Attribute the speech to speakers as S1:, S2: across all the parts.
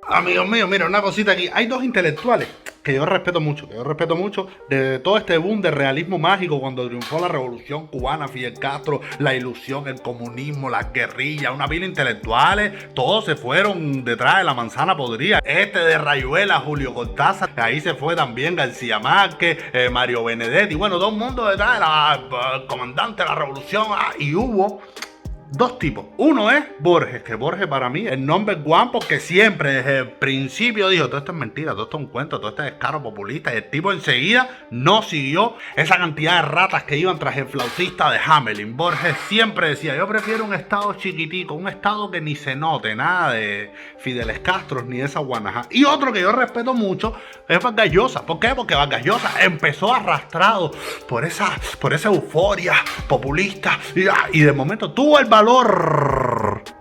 S1: Amigos míos, mira, una cosita aquí. Hay dos intelectuales que yo respeto mucho, de todo este boom de realismo mágico cuando triunfó la revolución cubana, Fidel Castro, la ilusión, el comunismo, las guerrillas, una pila de intelectuales, todos se fueron detrás de la manzana podrida. Este de Rayuela, Julio Cortázar, ahí se fue también García Márquez, Mario Benedetti, bueno, todo el mundo detrás del comandante de la revolución, y hubo dos tipos. Uno es Borges, que Borges para mí es el number one porque siempre desde el principio dijo: todo esto es mentira, todo esto es un cuento, todo esto es descaro populista. Y el tipo enseguida no siguió esa cantidad de ratas que iban tras el flautista de Hamelin. Borges siempre decía: yo prefiero un estado chiquitico, un estado que ni se note, nada de Fidel Castro ni de esa guanaja. Y otro que yo respeto mucho es Vargas Llosa. ¿Por qué? Porque Vargas Llosa empezó arrastrado por esa euforia populista y de momento tuvo el valor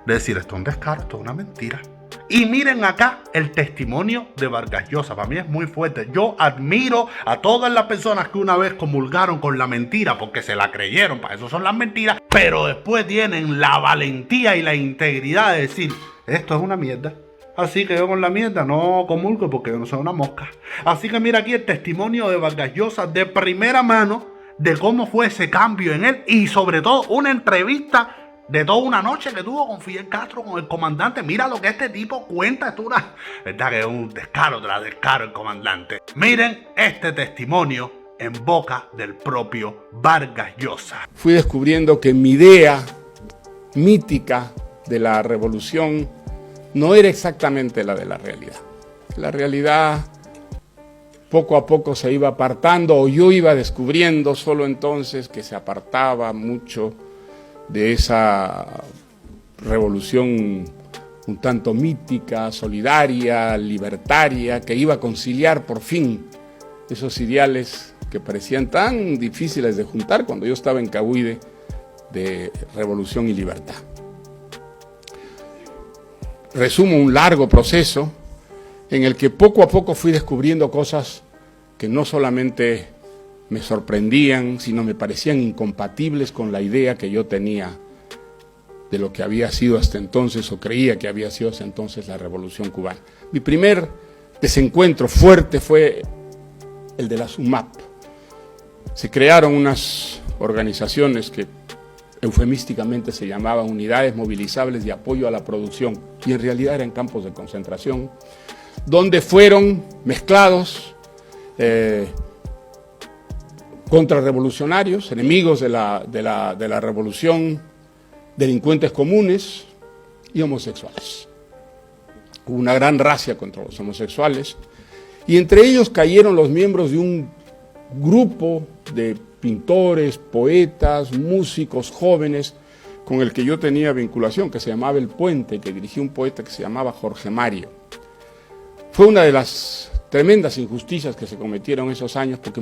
S1: de decir: esto es un descaro, esto es una mentira. Y miren acá el testimonio de Vargas Llosa. Para mí es muy fuerte. Yo admiro a todas las personas que una vez comulgaron con la mentira porque se la creyeron, para eso son las mentiras, pero después tienen la valentía y la integridad de decir: esto es una mierda, así que yo con la mierda no comulgo porque yo no soy una mosca. Así que mira aquí el testimonio de Vargas Llosa de primera mano de cómo fue ese cambio en él, y sobre todo una entrevista de toda una noche que tuvo con Fidel Castro, con el comandante. Mira lo que este tipo cuenta. Esto es verdad que es un descaro tras descaro el comandante. Miren este testimonio en boca del propio Vargas Llosa.
S2: Fui descubriendo que mi idea mítica de la revolución no era exactamente la de la realidad. La realidad poco a poco se iba apartando, o yo iba descubriendo solo entonces que se apartaba mucho de esa revolución un tanto mítica, solidaria, libertaria, que iba a conciliar por fin esos ideales que parecían tan difíciles de juntar cuando yo estaba en Cahuide, de revolución y libertad. Resumo un largo proceso en el que poco a poco fui descubriendo cosas que no solamente me sorprendían, sino me parecían incompatibles con la idea que yo tenía de lo que había sido hasta entonces, o creía que había sido hasta entonces, la Revolución Cubana. Mi primer desencuentro fuerte fue el de la SUMAP. Se crearon unas organizaciones que eufemísticamente se llamaban Unidades Movilizables de Apoyo a la Producción, y en realidad eran campos de concentración, donde fueron mezclados contrarrevolucionarios, enemigos de la revolución, delincuentes comunes y homosexuales. Hubo una gran racia contra los homosexuales, y entre ellos cayeron los miembros de un grupo de pintores, poetas, músicos jóvenes con el que yo tenía vinculación, que se llamaba El Puente, que dirigía un poeta que se llamaba Jorge Mario. Fue una de las tremendas injusticias que se cometieron esos años, porque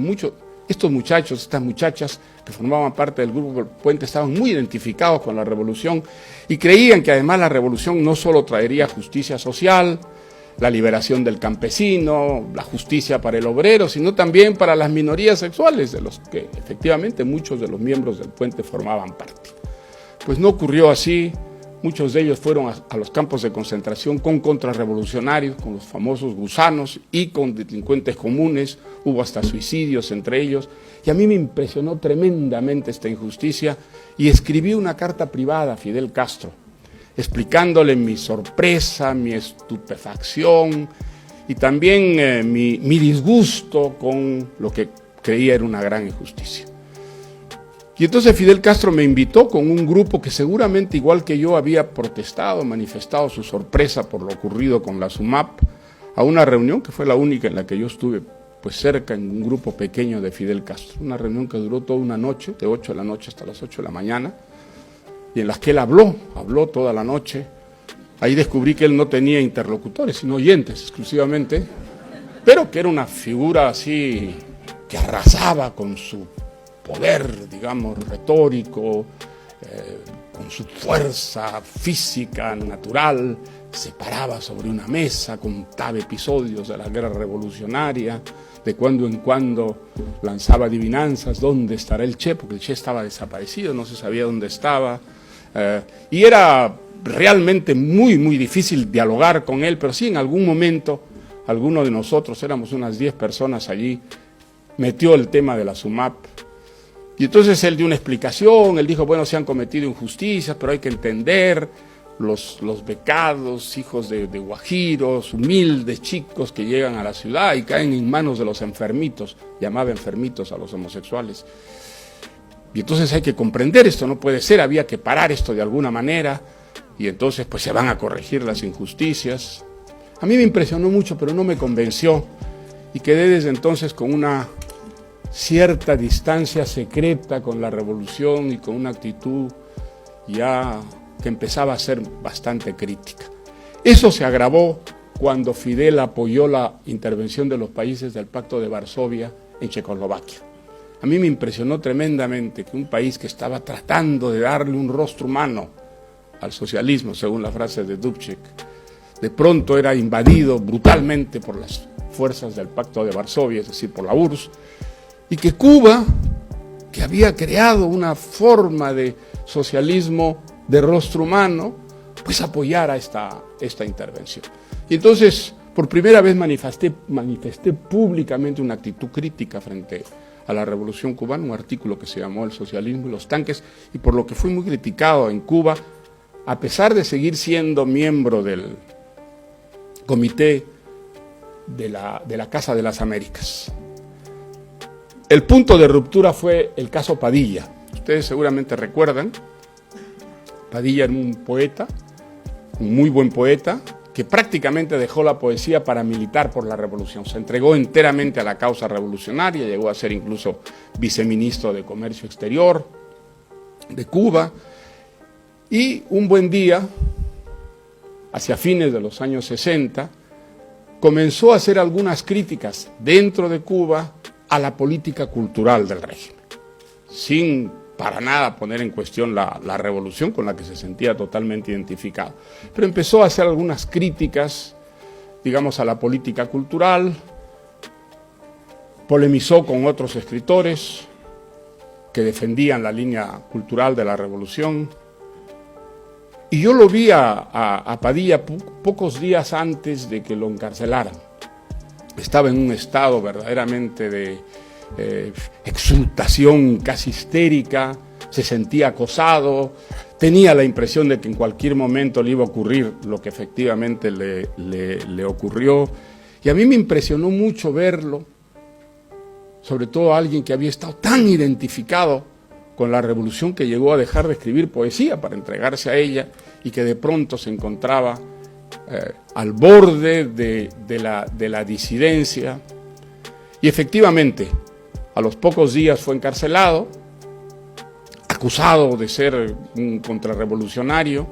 S2: estos muchachos, estas muchachas que formaban parte del grupo El Puente estaban muy identificados con la revolución y creían que además la revolución no solo traería justicia social, la liberación del campesino, la justicia para el obrero, sino también para las minorías sexuales, de los que efectivamente muchos de los miembros del Puente formaban parte. Pues no ocurrió así. Muchos de ellos fueron a los campos de concentración con contrarrevolucionarios, con los famosos gusanos, y con delincuentes comunes. Hubo hasta suicidios entre ellos, y a mí me impresionó tremendamente esta injusticia, y escribí una carta privada a Fidel Castro, explicándole mi sorpresa, mi estupefacción y también mi disgusto con lo que creía era una gran injusticia. Y entonces Fidel Castro me invitó con un grupo que seguramente, igual que yo, había protestado, manifestado su sorpresa por lo ocurrido con la SUMAP, a una reunión que fue la única en la que yo estuve pues cerca, en un grupo pequeño de Fidel Castro. Una reunión que duró toda una noche, de 8 de la noche hasta las 8 de la mañana, y en las que él habló toda la noche. Ahí descubrí que él no tenía interlocutores, sino oyentes exclusivamente, pero que era una figura así que arrasaba con su poder, digamos, retórico, con su fuerza física, natural. Se paraba sobre una mesa, contaba episodios de la guerra revolucionaria, de cuando en cuando lanzaba adivinanzas: ¿dónde estará el Che? Porque el Che estaba desaparecido, no se sabía dónde estaba, y era realmente muy, muy difícil dialogar con él, pero sí en algún momento, alguno de nosotros, éramos unas 10 personas allí, metió el tema de la SUMAP. Y entonces él dio una explicación, él dijo, bueno, se han cometido injusticias, pero hay que entender los becados, hijos de guajiros, humildes chicos que llegan a la ciudad y caen en manos de los enfermitos, llamaba enfermitos a los homosexuales. Y entonces hay que comprender esto, no puede ser, había que parar esto de alguna manera, y entonces pues se van a corregir las injusticias. A mí me impresionó mucho, pero no me convenció, y quedé desde entonces con una cierta distancia secreta con la revolución y con una actitud ya que empezaba a ser bastante crítica. Eso se agravó cuando Fidel apoyó la intervención de los países del Pacto de Varsovia en Checoslovaquia. A mí me impresionó tremendamente que un país que estaba tratando de darle un rostro humano al socialismo, según la frase de Dubček, de pronto era invadido brutalmente por las fuerzas del Pacto de Varsovia, es decir, por la URSS, y que Cuba, que había creado una forma de socialismo de rostro humano, pues apoyara esta intervención. Y entonces, por primera vez manifesté públicamente una actitud crítica frente a la Revolución Cubana, un artículo que se llamó El socialismo y los tanques, y por lo que fui muy criticado en Cuba, a pesar de seguir siendo miembro del Comité de la Casa de las Américas. El punto de ruptura fue el caso Padilla. Ustedes seguramente recuerdan, Padilla era un poeta, un muy buen poeta, que prácticamente dejó la poesía para militar por la revolución. Se entregó enteramente a la causa revolucionaria, llegó a ser incluso viceministro de Comercio Exterior de Cuba, y un buen día, hacia fines de los años 60, comenzó a hacer algunas críticas dentro de Cuba a la política cultural del régimen, sin para nada poner en cuestión la revolución con la que se sentía totalmente identificado. Pero empezó a hacer algunas críticas, digamos, a la política cultural, polemizó con otros escritores que defendían la línea cultural de la revolución. Y yo lo vi a Padilla pocos días antes de que lo encarcelaran. Estaba en un estado verdaderamente de exultación casi histérica, se sentía acosado, tenía la impresión de que en cualquier momento le iba a ocurrir lo que efectivamente le ocurrió. Y a mí me impresionó mucho verlo, sobre todo a alguien que había estado tan identificado con la revolución que llegó a dejar de escribir poesía para entregarse a ella y que de pronto se encontraba al borde de la disidencia. Y efectivamente, a los pocos días fue encarcelado, acusado de ser un contrarrevolucionario.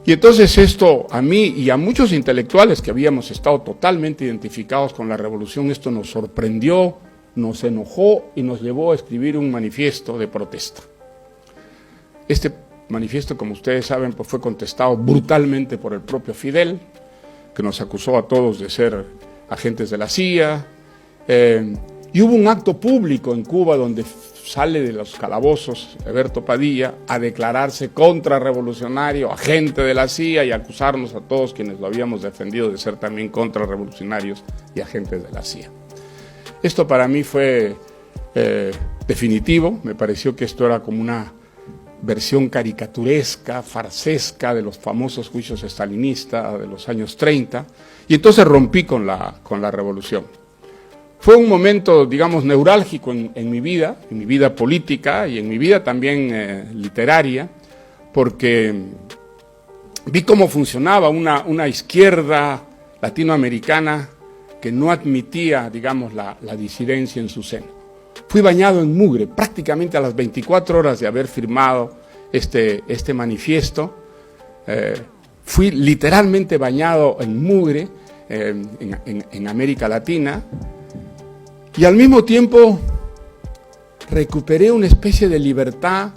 S2: Y entonces esto a mí y a muchos intelectuales que habíamos estado totalmente identificados con la revolución, esto nos sorprendió, nos enojó y nos llevó a escribir un manifiesto de protesta. Este manifiesto, como ustedes saben, pues fue contestado brutalmente por el propio Fidel, que nos acusó a todos de ser agentes de la CIA, y hubo un acto público en Cuba donde sale de los calabozos Eberto Padilla a declararse contrarrevolucionario, agente de la CIA, y acusarnos a todos quienes lo habíamos defendido de ser también contrarrevolucionarios y agentes de la CIA. Esto para mí fue definitivo, me pareció que esto era como una versión caricaturesca, farsesca de los famosos juicios estalinistas de los años 30, y entonces rompí con la revolución. Fue un momento, digamos, neurálgico en mi vida política y en mi vida también literaria, porque vi cómo funcionaba una izquierda latinoamericana que no admitía, digamos, la disidencia en su seno. Fui bañado en mugre, prácticamente a las 24 horas de haber firmado este manifiesto. Fui literalmente bañado en mugre en América Latina, y al mismo tiempo recuperé una especie de libertad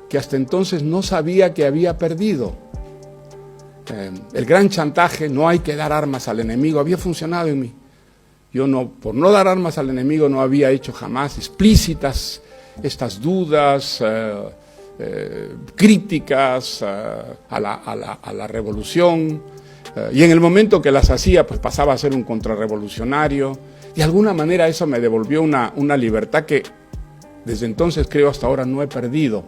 S2: que hasta entonces no sabía que había perdido. El gran chantaje, no hay que dar armas al enemigo, había funcionado en mí. Yo por no dar armas al enemigo no había hecho jamás explícitas estas dudas, críticas a la revolución, y en el momento que las hacía, pues pasaba a ser un contrarrevolucionario. De alguna manera eso me devolvió una libertad que desde entonces, creo, hasta ahora no he perdido.